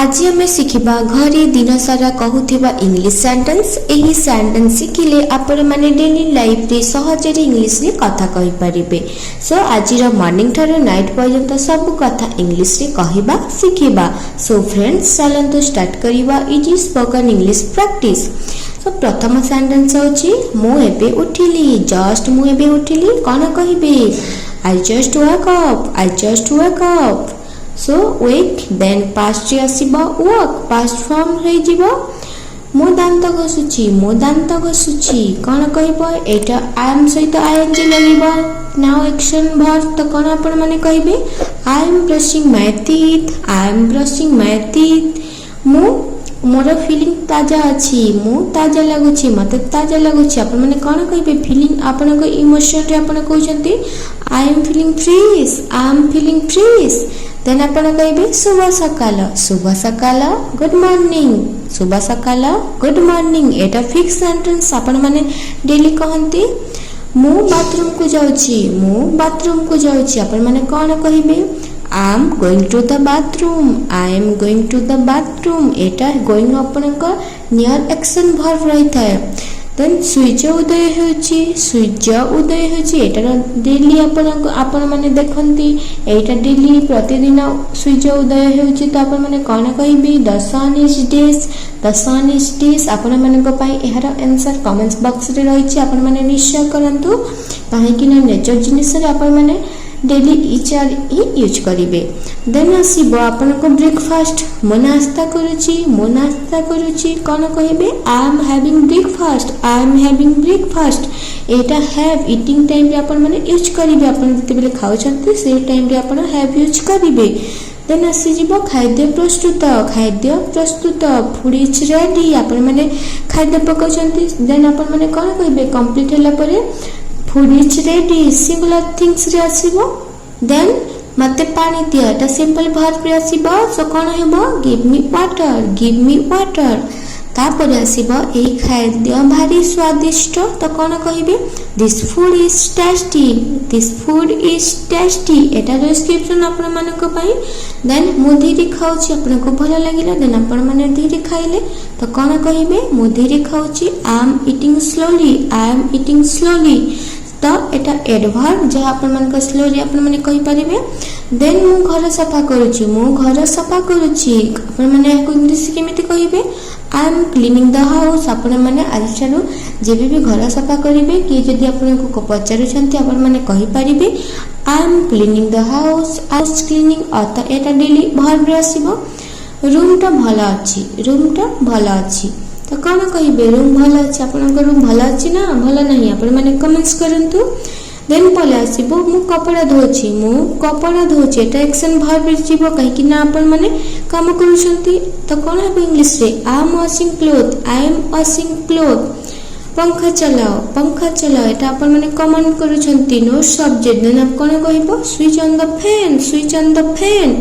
आज आम शिखा घरे दिन सारा कहूथिबा इंग्लिश सेंटेंस। एही सेंटेंस शिखिले आपण माने डेली लाइफ रे सहज रे इंग्लिश रे कथा कहि परिबे। सो आज मॉर्निंग ठारो नाइट पर्यंत सब कथा इंग्लिश रे कहिबा शिखिबा। सो फ्रेंड्स चलंतु स्टार्ट करिबा इजी स्पोकन इंग्लिश प्रैक्टिस। सो प्रथम सेंटेंस होची मु एबे उठिली। जस्ट मु एबे उठिली कोन कहिबे I just woke up. I just woke up. So wake then past रे आसीबा वॉक पास्ट फॉर्म रे जीवो मो दांत घसुची। मो दांत घसुची कोन कहबो एटा आई एम सहित आईएनजी लगीबो नाउ एक्शन वर्ब। तो कोन आपण माने कहबे I am brushing my teeth. I am brushing my teeth. More feeling ताजा अछि। मु ताजा लागुची मते ताजा लागुची। आपण माने कोन कहबे फीलिंग आपण को इमोशन रे आपण कहउचंती I M feeling fresh. I M feeling fresh. Then आपण कहबे शुभ सकाल। शुभ सकाल गुड मॉर्निंग। शुभ सकाल गुड मॉर्निंग। एटा फिक्स सेंटेंस आपण माने डेली कहंती मु बाथरूम को जाउची। मु बाथरूम को जाउची। आपण माने कोन कहबे I am going to the bathroom. I M going to the bathroom. एटा गोइंग आपण को नियर एक्शन वर्ब रहिता है। देन सूर्य उदय होची। सूर्य उदय होची एटा डेली आपण माने देखंती एटा डेली प्रतिदिन सूर्य उदय होची। तो आपण माने कोन कहबी the sun is days. The sun is days. आपण माने को पई एहार आंसर कमेंट्स बॉक्स रे रहिची। आपण माने निश्चय करंतु काहे कि ना नेचर जिनिस रे आपण माने डेली इच आर यूज करिवे। देन आसीबो आपण को ब्रेकफास्ट। मो नाश्ता करूची। मो नाश्ता करूची कोन कहबे I am having breakfast. I am having breakfast. Etah have eating time रे आपण माने यूज करिवे। आपण जते बेले खाउछंती से टाइम रे आपण हैव यूज करिवे। देन आसी जीवो खाद्य प्रस्तुत। खाद्य प्रस्तुत फूड इज रेडी। आपण माने खाद्य पकाउछंती देन आपण माने कोन कहबे कंप्लीट होला परे food is ready singular things रे आसीबो। देन मते पानी दिया एटा सिंपल वर्ब रे आसीबो। सो कोन हेबो give me water. Give me water. तापर आसीबो ए खाद्य भारी स्वादिष्ट। तो कोन कहिबे this food is tasty. This food is tasty. Etah description आपण मानक पई। देन मु धीरे खाउची आपण को भलो लागिला देन आपण माने धीरे खाइले तो कोन कहिबे मु धीरे खाउची I am eating slowly. I am eating slowly. तो एटा एडवर्ब जे आपण मन को स्लोली आपण माने कहि परिबे। देन मु घर सफा करूची। मु घर सफा करूची आपण माने को इंग्लिश केमिति कहिबे I am cleaning the house. आपण माने आज ठारू जेबे भी घर सफा करिवे कि जदि आपण को पचारु छंती आपण माने कहि परिबे I am cleaning the house. House cleaning अत एटा डेली वर्ब रे आसीबो। रूम टा भलो अछि। रूम टा भलो अछि। तो कोन कहिबे रूम भलो अछि। आपन को रूम भलो अछि ना भलो नहीं आपण माने कमेंट्स करंतु। देन पले आसीबो मु कपड़ा धोची। मु कपड़ा धोची एटा एक्शन वर्ब रे जीवो काहे कि ना आपण माने काम करूछंती। तो कोन हेबो इंग्लिश रे I am washing cloth. I am washing cloth. पंखा चलाओ। पंखा चलाओ एटा आपण माने कमेंट करूछंती नो सब्जेक्ट। देन आप कोन कहिबो switch on the fan. Switch on the fan.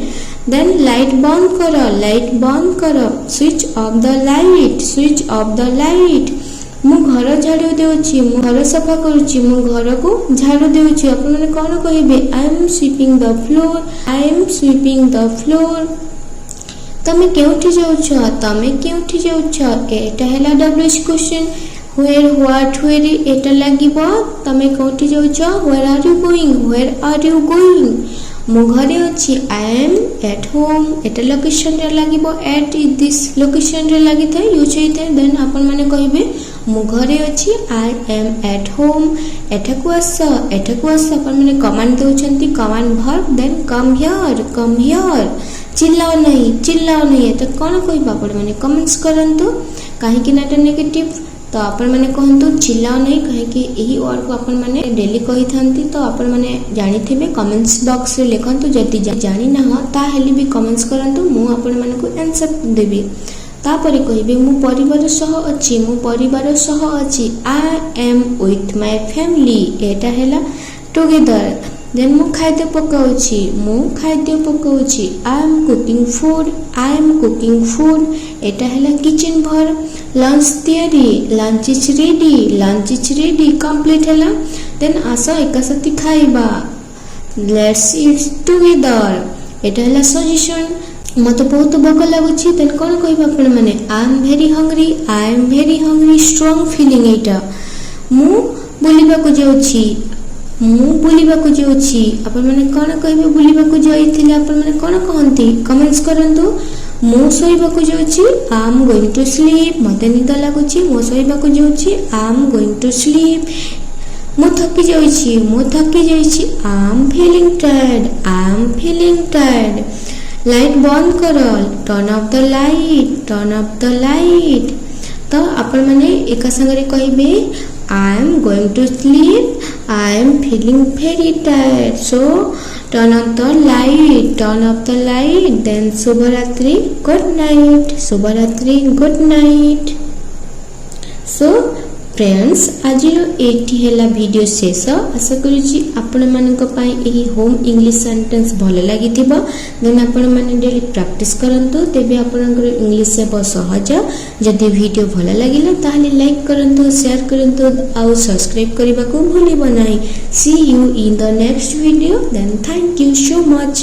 Then light बंद करो। लाइट बंद करो। Switch off the light. Switch off the light. मु घर झाड़ू देउची। मु घर सफा करूची। मु घर को झाड़ू देउची। आपण माने कोन कहिबे I am sweeping the floor. I am sweeping the floor. तमे केउठी जाउछ। तमे केउठी जाउछ एटा हैला WH question. Where what where एटा लागिबो तमे केउठी जाउछ where are you going. Where are you going. मु घरे अछि आई एम एट होम। एटा लोकेशन रे लागिबो एट इज दिस लोकेशन रे लागि थाए यूज होई थाए। देन आपण माने कहिबे मु घरे अछि आई एम एट होम। एटा को आस। एटा को आस आपण माने कमांड देउछंती command verb. Then come here. Come here. चिल्लाओ नहीं। चिल्लाओ नहीं। एटा कोन कहिबा आपण माने कमेंट्स करंतु काहे कि नाटा नेगेटिव। तो आपण माने कहंतु चिल्लाओ नहीं काहे कि एही वर्ड को आपण माने डेली कहि थांती। तो आपण माने जानि थिबे कमेंट्स बॉक्स रे लिखंतु। जति जानि ना हो ता हेली भी कमेंट्स करंतु मु आपण माने को आंसर देबी। तापरे कहिबे मु परिवार सह अछि। मु परिवार सह अछि I am with my family. एटा हैला टुगेदर। देन मु खाद्य पकाउची। मु खाद्य पकाउची I am cooking food. I am cooking food. एटा हैला किचन वर्ब। लंच तयारी। Lunch is ready. Lunch is ready complete हैला। देन आसो एका साथी खाइबा लेट्स ईट टुगेदर। एटा हैला सजेशन। मत बहुत भोक लगुच देन कौन कह आपण मैंने I am very hungry strong feeling एटा मु बुलिबाकू जाउछि मु बुलिबाकू जाउछि आपण माने कोन कहबे बुलिबाकू जाइथिले आपण माने कोन कहंती कमेंट्स करंतु मु सोइबाकू जाउछि I M going to sleep मते निद लागुछि मु सोइबाकू जाउछि I M going to sleep मु थकी जाइछि I M feeling tired light बंद कर टर्न ऑफ द लाइट तो आपण माने एका संगरे कहबे I am going to sleep I am feeling very tired so turn off the light then शुभरात्रि गुड नाइट सो फ्रेंड्स आज एटी हेला वीडियो शेष आशा करूची आपण मानक पई एही होम इंग्लिश सेंटेंस भल लागिथिबो देन आपण माने डेली प्रैक्टिस करंतु तेबे आपनकर इंग्लिश से बहुत सहज जदि वीडियो भल लागिला ताहले लाइक करंतु शेयर करंतु और सब्सक्राइब करबा को भूलिबो नाही see you in the next video then thank you so much.